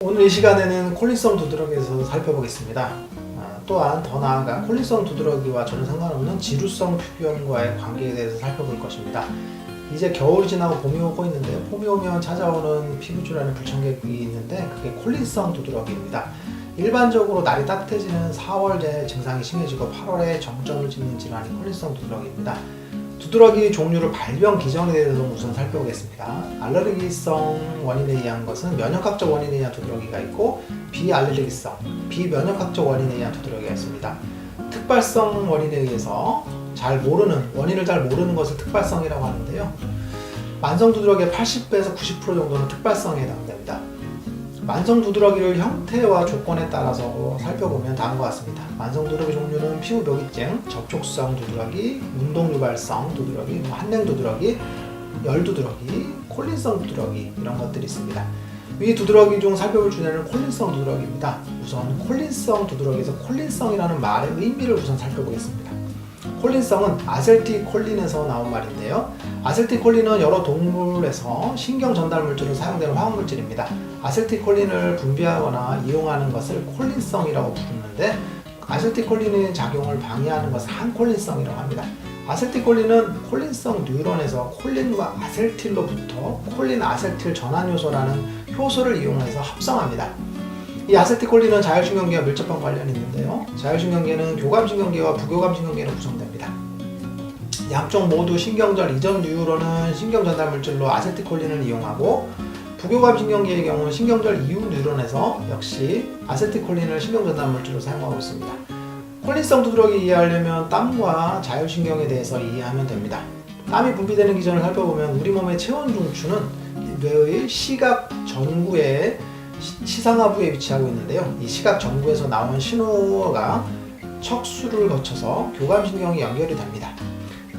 오늘 이 시간에는 콜린성 두드러기에 대해서 살펴보겠습니다. 또한 더 나아가 콜린성 두드러기와 전혀 상관없는 지루성 표현과의 관계에 대해서 살펴볼 것입니다. 이제 겨울이 지나고 봄이 오고 있는데요. 봄이 오면 찾아오는 피부 질환의 불청객이 있는데 그게 콜린성 두드러기입니다. 일반적으로 날이 따뜻해지는 4월에 증상이 심해지고 8월에 정점을 찍는 질환이 콜린성 두드러기입니다. 두드러기 종류를 발병 기전에 대해서 우선 살펴보겠습니다. 알레르기성 원인에 의한 것은 면역학적 원인에 의한 두드러기가 있고 비알레르기성, 비면역학적 원인에 의한 두드러기가 있습니다. 특발성 원인에 의해서 원인을 잘 모르는 것을 특발성이라고 하는데요. 만성 두드러기의 80에서 90% 정도는 특발성에 해당됩니다. 만성 두드러기를 형태와 조건에 따라서 살펴보면 다음과 같습니다. 만성 두드러기 종류는 피부 묘기증, 접촉성 두드러기, 운동 유발성 두드러기, 한냉 두드러기, 열 두드러기, 콜린성 두드러기 이런 것들이 있습니다. 위 두드러기 중 살펴볼 주제는 콜린성 두드러기입니다. 우선 콜린성 두드러기에서 콜린성이라는 말의 의미를 우선 살펴보겠습니다. 콜린성은 아세틸콜린에서 나온 말인데요. 아세틸콜린은 여러 동물에서 신경 전달 물질로 사용되는 화학 물질입니다. 아세틸콜린을 분비하거나 이용하는 것을 콜린성이라고 부르는데 아세틸콜린의 작용을 방해하는 것을 한콜린성이라고 합니다. 아세틸콜린은 콜린성 뉴런에서 콜린과 아세틸로부터 콜린 아세틸 전환 요소라는 효소를 이용해서 합성합니다. 이 아세틸콜린은 자율신경계와 밀접한 관련이 있는데요. 자율신경계는 교감신경계와 부교감신경계로 구성됩니다. 양쪽 모두 신경절 이전 뉴런은 신경전달 물질로 아세틸콜린을 이용하고 부교감신경계의 경우는 신경절 이후 뉴런에서 역시 아세틸콜린을 신경전달 물질로 사용하고 있습니다. 콜린성 두드러기 이해하려면 땀과 자율신경에 대해서 이해하면 됩니다. 땀이 분비되는 기전을 살펴보면 우리 몸의 체온 중추는 뇌의 시각 전구에 시상하부에 위치하고 있는데요. 이 시각 전구에서 나온 신호가 척수를 거쳐서 교감신경이 연결이 됩니다.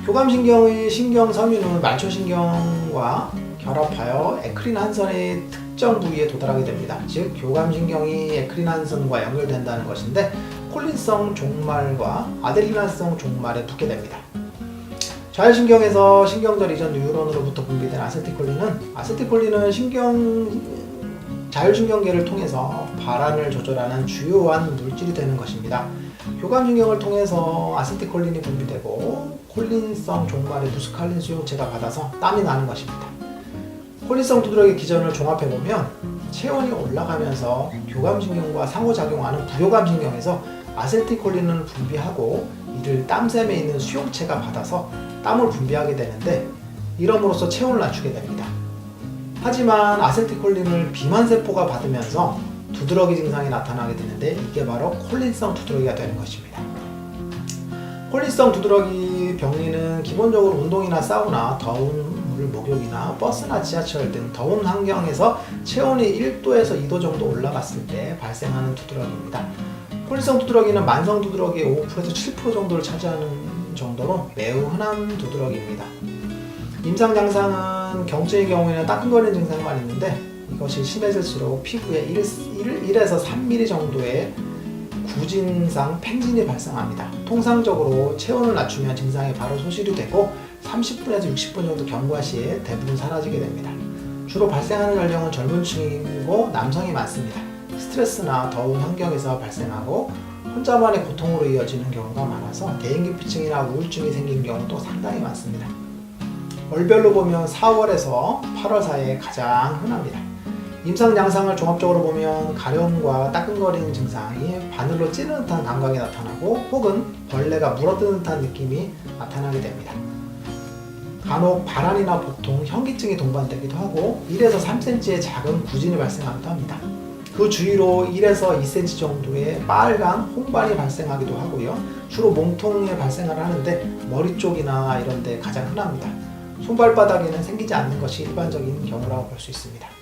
교감신경의 신경섬유는 말초신경과 결합하여 에크린 한선의 특정 부위에 도달하게 됩니다. 즉 교감신경이 에크린 한선과 연결된다는 것인데 콜린성 종말과 아데리나성 종말에 붙게 됩니다. 자율신경에서 신경절 이전 뉴런으로부터 분비된 아세틸콜린은 자율신경계를 통해서 발안을 조절하는 주요한 물질이 되는 것입니다. 교감신경을 통해서 아세틸콜린이 분비되고 콜린성 종말의 무스칼린 수용체가 받아서 땀이 나는 것입니다. 콜린성 두드러기 기전을 종합해보면 체온이 올라가면서 교감신경과 상호작용하는 부교감신경에서 아세틸콜린을 분비하고 이를 땀샘에 있는 수용체가 받아서 땀을 분비하게 되는데 이럼으로써 체온을 낮추게 됩니다. 하지만 아세틸콜린을 비만세포가 받으면서 두드러기 증상이 나타나게 되는데 이게 바로 콜린성 두드러기가 되는 것입니다. 콜린성 두드러기 병리는 기본적으로 운동이나 사우나, 더운 물 목욕이나 버스나 지하철 등 더운 환경에서 체온이 1도에서 2도 정도 올라갔을 때 발생하는 두드러기입니다. 콜린성 두드러기는 만성 두드러기의 5%에서 7% 정도를 차지하는 정도로 매우 흔한 두드러기입니다. 임상 양상은 경증의 경우에는 따끔거리는 증상만 있는데 이것이 심해질수록 피부에 1에서 3mm 정도의 구진상 팽진이 발생합니다. 통상적으로 체온을 낮추면 증상이 바로 소실이 되고 30분에서 60분 정도 경과 시에 대부분 사라지게 됩니다. 주로 발생하는 연령은 젊은 층이고 남성이 많습니다. 스트레스나 더운 환경에서 발생하고 혼자만의 고통으로 이어지는 경우가 많아서 대인기피증이나 우울증이 생긴 경우도 상당히 많습니다. 월별로 보면 4월에서 8월 사이에 가장 흔합니다. 임상 양상을 종합적으로 보면 가려움과 따끔거리는 증상이 바늘로 찌르는 듯한 감각이 나타나고 혹은 벌레가 물어뜯는 듯한 느낌이 나타나게 됩니다. 간혹 발안이나 보통 현기증이 동반되기도 하고 1에서 3cm의 작은 구진이 발생하기도 합니다. 그 주위로 1에서 2cm 정도의 빨간 홍반이 발생하기도 하고요. 주로 몸통에 발생을 하는데 머리 쪽이나 이런 데 가장 흔합니다. 손발바닥에는 생기지 않는 것이 일반적인 경우라고 볼 수 있습니다.